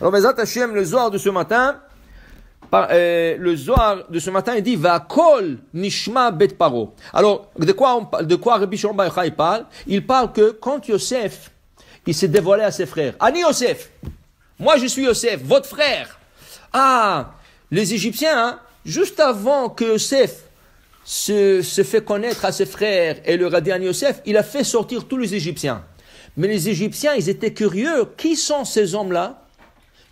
Alors, Bezat Hashem, le Zohar de ce matin, il dit va kol nishma bet paro. Alors, de quoi Rabbi Shimon Bar Yochai parle? Il parle que quand Yosef, il s'est dévoilé à ses frères. Ani Yosef, moi je suis Yosef, votre frère. Ah, les Égyptiens, hein, juste avant que Yosef se fait connaître à ses frères et leur a dit Ani Yosef, il a fait sortir tous les Égyptiens. Mais les Égyptiens, ils étaient curieux. Qui sont ces hommes-là?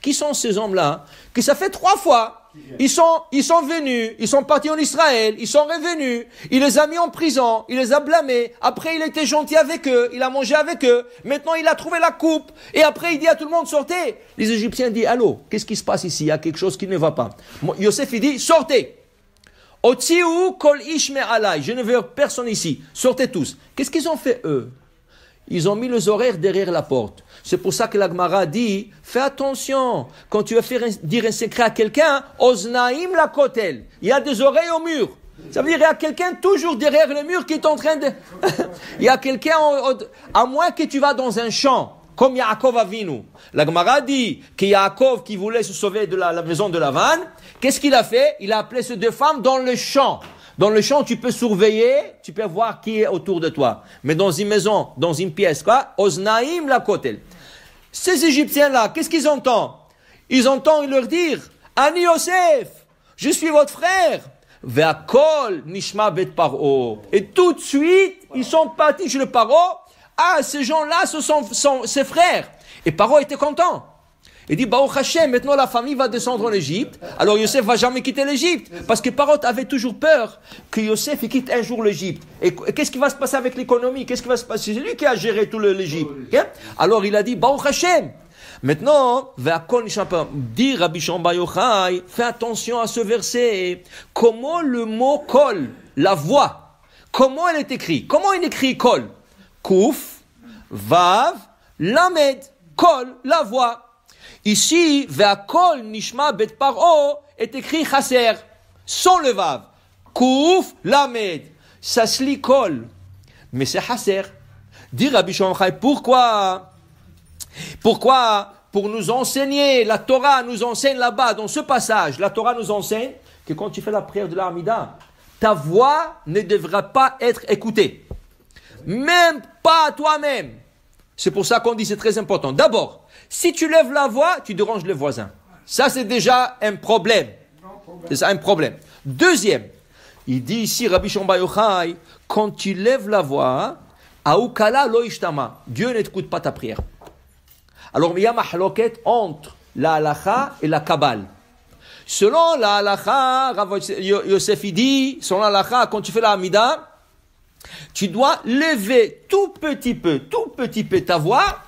Qui sont ces hommes-là? Que ça fait 3 fois. Ils sont venus, ils sont partis en Israël, ils sont revenus, il les a mis en prison, il les a blâmés, après il était gentil avec eux, il a mangé avec eux, maintenant il a trouvé la coupe, et après il dit à tout le monde sortez. Les Égyptiens disent allô, qu'est-ce qui se passe ici? Il y a quelque chose qui ne va pas. Yosef il dit sortez. Otsiu kol ish me'alai, je ne veux personne ici, sortez tous. Qu'est-ce qu'ils ont fait eux? Ils ont mis les horaires derrière la porte. C'est pour ça que la Gemara dit, fais attention, quand tu vas dire un secret à quelqu'un, oznaim la kotel. Il y a des oreilles au mur. Ça veut dire, il y a quelqu'un toujours derrière le mur qui est en train de... Il y a quelqu'un, à moins que tu vas dans un champ, comme Yaakov Avinu. La Gemara dit que Yaakov, qui voulait se sauver de la maison de Lavan, qu'est-ce qu'il a fait? Il a appelé ces 2 femmes dans le champ. Dans le champ, tu peux surveiller, tu peux voir qui est autour de toi. Mais dans une maison, dans une pièce, quoi, oznaim la kotel. Ces Égyptiens-là, qu'est-ce qu'ils entendent? Ils entendent leur dire, Ani Yosef, je suis votre frère. Ve'akol nishma bet paro. Et tout de suite, ils sont partis chez le paro. Ah, ces gens-là, ce sont ses frères. Et Paro était content. Il dit, Baruch Hashem, maintenant la famille va descendre en Égypte. Alors Yosef va jamais quitter l'Égypte. Parce que Paro avait toujours peur que Yosef quitte un jour l'Égypte. Et qu'est-ce qui va se passer avec l'économie? Qu'est-ce qui va se passer? C'est lui qui a géré tout l'Égypte. Okay? Alors il a dit, Baruch Hashem. Maintenant, dit Rabbi Shimon Bar Yochai, fais attention à ce verset. Comment le mot kol, la voix, comment elle est écrite? Comment il écrit kol? Kouf, vav, lamed, kol, la voix. Ici, ve'akol nishma bet paro est écrit chaser, sans le vav. Kouf, lamed, ça se lit kol, mais c'est chaser. Dit Rabbi Shimon Bar Yochai, pourquoi? Pour nous enseigner, la Torah nous enseigne là-bas, dans ce passage, la Torah nous enseigne que quand tu fais la prière de l'Armida, ta voix ne devra pas être écoutée. Même pas toi-même. C'est pour ça qu'on dit c'est très important. D'abord, si tu lèves la voix, tu déranges le voisin. Ça, c'est déjà un problème. C'est ça un problème. Deuxième, il dit ici, Rabbi Shimon Bar Yochai, quand tu lèves la voix, Aoukala lo ishtama, Dieu n'écoute pas ta prière. Alors, il y a mahloket entre la halacha et la kabbale. Selon la halacha, Yosef il dit, selon la halacha, quand tu fais la hamida, tu dois lever tout petit peu ta voix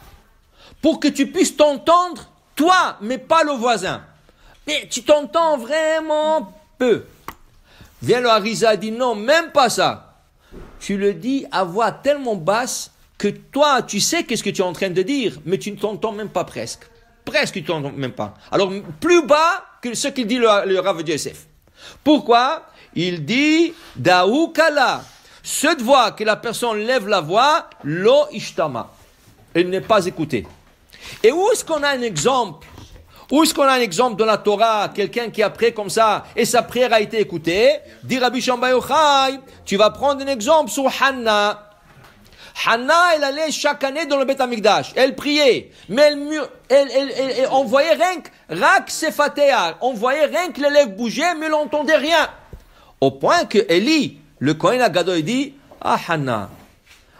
pour que tu puisses t'entendre, toi, mais pas le voisin. Mais tu t'entends vraiment peu. Vient le Harizah dit non, même pas ça. Tu le dis à voix tellement basse que toi, tu sais qu'est-ce que tu es en train de dire, mais tu ne t'entends même pas presque. Presque, tu ne t'entends même pas. Alors, plus bas que ce qu'il dit le Rav Yosef. Pourquoi? Il dit, Daoukala, cette voix que la personne lève la voix, lo ishtama. Elle n'est pas écoutée. Et où est-ce qu'on a un exemple? Où est-ce qu'on a un exemple de la Torah, quelqu'un qui a prié comme ça, et sa prière a été écoutée? Dit Rabbi Shimon Bar Yochai, tu vas prendre un exemple sur Hanna. Hanna, elle allait chaque année dans le Beth Amikdash. Elle priait. Mais on voyait rien que Rak Sefatea. On voyait rien que les lèvres bougeaient, mais on n'entendait rien. Au point que Eli, le Kohen Agadol, dit, ah Hanna,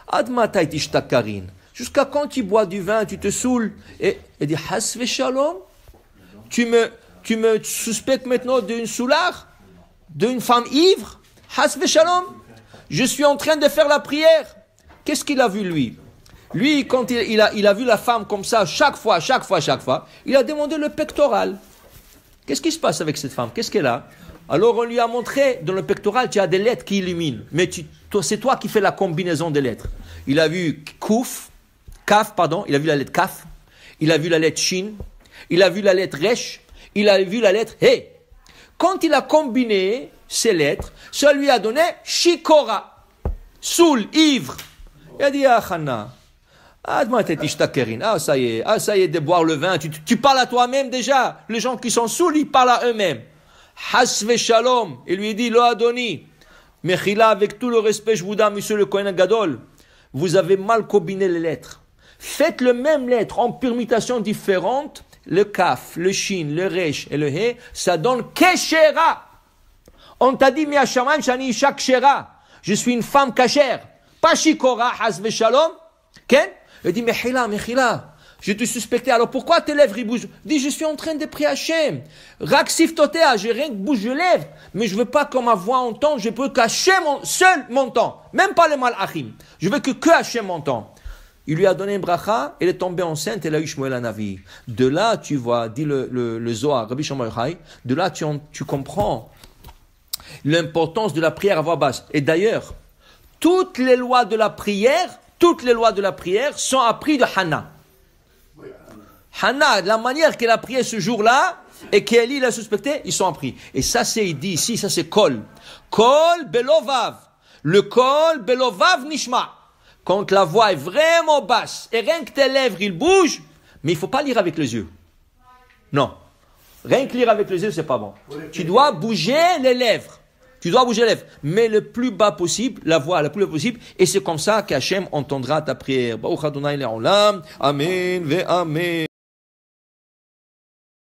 admatay tishtakarin. Jusqu'à quand tu bois du vin, tu te saoules? Et il dit, hasve shalom. Tu me suspectes maintenant d'une soulard? D'une femme ivre? Hasve shalom. Je suis en train de faire la prière. Qu'est-ce qu'il a vu, lui? Lui, quand il a vu la femme comme ça, chaque fois, il a demandé le pectoral. Qu'est-ce qui se passe avec cette femme? Qu'est-ce qu'elle a? Alors, on lui a montré, dans le pectoral, tu as des lettres qui illuminent. Mais c'est toi qui fais la combinaison des lettres. Il a vu kaf, il a vu la lettre kaf. Il a vu la lettre shin. Il a vu la lettre resh. Il a vu la lettre he. Quand il a combiné ces lettres, ça lui a donné shikora. Soul, ivre. Il a dit, ah, Hanna, Ah, ça y est, de boire le vin. Tu parles à toi-même déjà. Les gens qui sont saouls, ils parlent à eux-mêmes. Hasve shalom. Il lui dit, lo adoni. Mechila, avec tout le respect, je vous donne, monsieur le Kohen Gadol, vous avez mal combiné les lettres. Faites le même lettre en permutations différentes. Le kaf, le shin, le resh et le he, ça donne keshera. On t'a dit, mi'ashamayim shani isha kshera. Je suis une femme kashère. Pas shikora, hasve shalom. Ken? Il dit, Mechila, je te suspectais. Alors pourquoi tes lèvres ils bougent? Il dit, je suis en train de prier Hachem. Raksif totea, j'ai rien que bouge les lèvres. Mais je veux pas que ma voix entende, je peux qu'Hachem seul m'entend. Même pas les malachim. Je veux que Hachem m'entend. Il lui a donné une bracha, elle est tombée enceinte, elle a eu Shmuel Hanavi. De là, tu vois, dit le Zohar, Rabbi Shimon Yochai, de là, tu comprends l'importance de la prière à voix basse. Et d'ailleurs, toutes les lois de la prière sont apprises de Hannah. Hannah, la manière qu'elle a prié ce jour-là, et qu'Eli l'a suspecté, ils sont appris. Et ça, il dit ici, ça c'est kol. Kol belovav. Le kol belovav nishma. Quand la voix est vraiment basse, et rien que tes lèvres, ils bougent, mais il ne faut pas lire avec les yeux. Non. Rien que lire avec les yeux, c'est pas bon. Tu dois bouger les lèvres. Mais le plus bas possible, la voix la plus bas possible, et c'est comme ça qu'Hachem entendra ta prière. Amen ve amen.